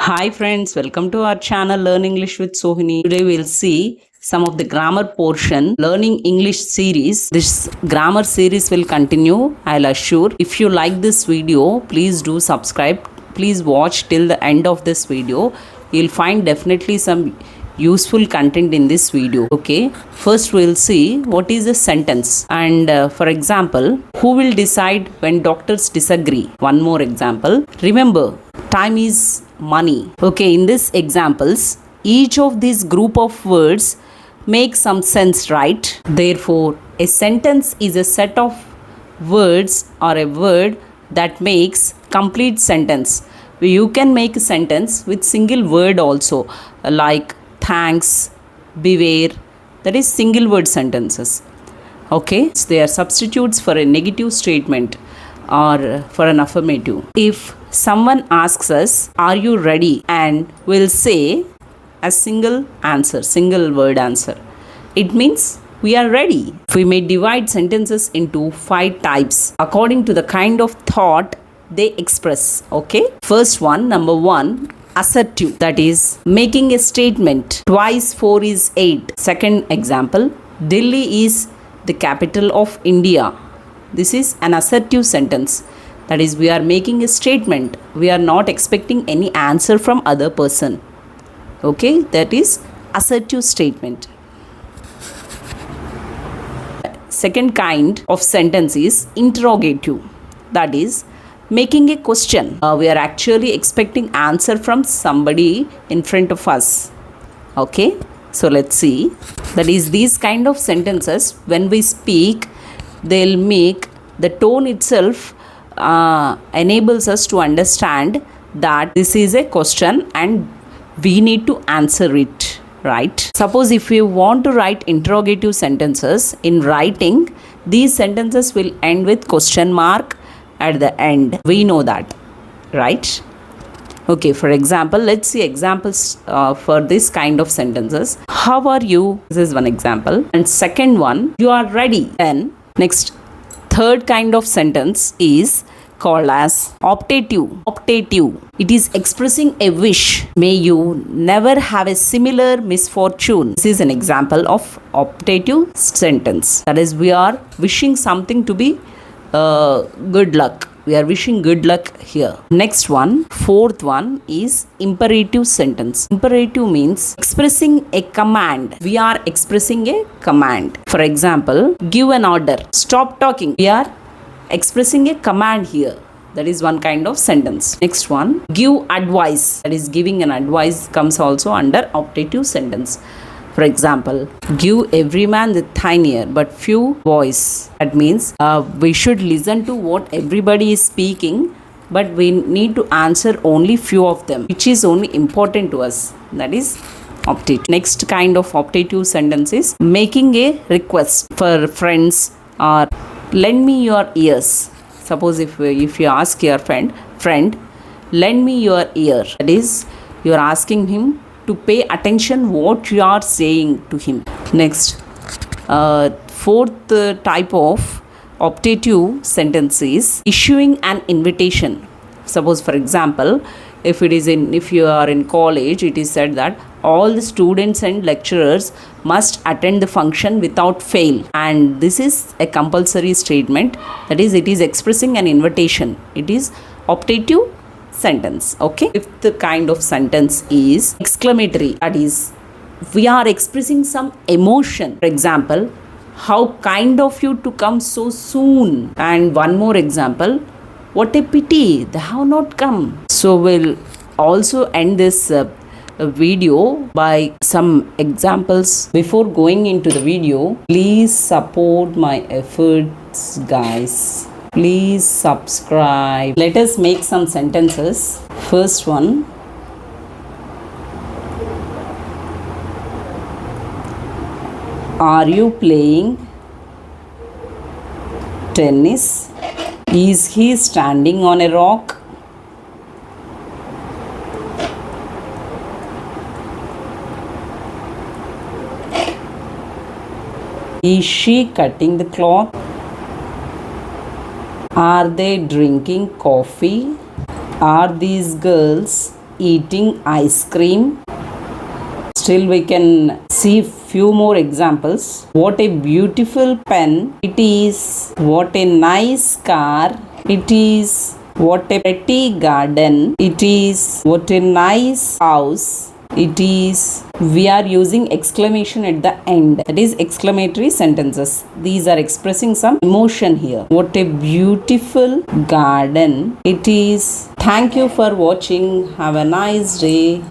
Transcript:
Hi friends, welcome to our channel Learn English with Sohini. Today we'll see some of the grammar portion learning English series. This grammar series will continue, I'll assure. If you like this video, please do subscribe. Please watch till the end of this video. You'll find definitely some useful content in this video. Okay, first we'll see what is a sentence, and for example, who will decide when doctors disagree? One more example, remember time is money. Okay, in this examples, each of these group of words make some sense, right? Therefore, a sentence is a set of words or a word that makes complete sentence. You can make a sentence with single word also, like thanks, beware. That is single word sentences. Okay, so they are substitutes for a negative statement or for an affirmative. If someone asks us, are you ready? And we'll say a single answer, single word answer, it means we are ready. We may divide sentences into 5 types according to the kind of thought they express. Okay, first one, number 1, assertive, that is making a statement. Twice 4 is 8. Second example, Delhi is the capital of India. This is an assertive sentence, that is we are making a statement, we are not expecting any answer from other person. Okay, that is assertive statement. Second kind of sentence is interrogative, that is making a question. We are actually expecting answer from somebody in front of us. Okay, so let's see. That is these kind of sentences, when we speak, they'll make the tone itself enables us to understand that this is a question and we need to answer it, right? Suppose if you want to write interrogative sentences in writing, these sentences will end with question mark at the end. We know that, right? Okay, for example, let's see examples for this kind of sentences. How are you? This is one example. And second one, you are ready. Then next, third kind of sentence is called as optative. Optative, it is expressing a wish. May you never have a similar misfortune. This is an example of optative sentence. That is, we are wishing something to be good luck. We are wishing good luck here. Next one, fourth one is imperative sentence. Imperative means expressing a command. We are expressing a command. For example, give an order, stop talking. We are expressing a command here. That is one kind of sentence. Next one, give advice. That is giving an advice comes also under optative sentence. For example, give every man the thine ear, but few voice. That means we should listen to what everybody is speaking, but we need to answer only few of them, which is only important to us. That is optative. Next kind of optative sentence is making a request for friends, or lend me your ears. Suppose if you ask your friend, lend me your ear. That is, you are asking him to pay attention what you are saying to him. Next, fourth type of optative sentence is issuing an invitation. Suppose for example, if you are in college, it is said that all the students and lecturers must attend the function without fail, and this is a compulsory statement. That is, it is expressing an invitation. It is optative sentence. Okay, fifth kind of sentence is exclamatory. That is, we are expressing some emotion. For example, how kind of you to come so soon. And one more example, what a pity they have not come. So we'll also end this video by some examples. Before going into the video, please support my efforts, guys. Please subscribe. Let us make some sentences. First one, are you playing tennis? Is he standing on a rock? Is she cutting the cloth? Are they drinking coffee? Are these girls eating ice cream. Still we can see few more examples. What a beautiful pen it is. What a nice car it is. What a pretty garden it is. What a nice house it is. We are using exclamation at the end, that is exclamatory sentences. These are expressing some emotion here. What a beautiful garden it is. Thank you for watching. Have a nice day.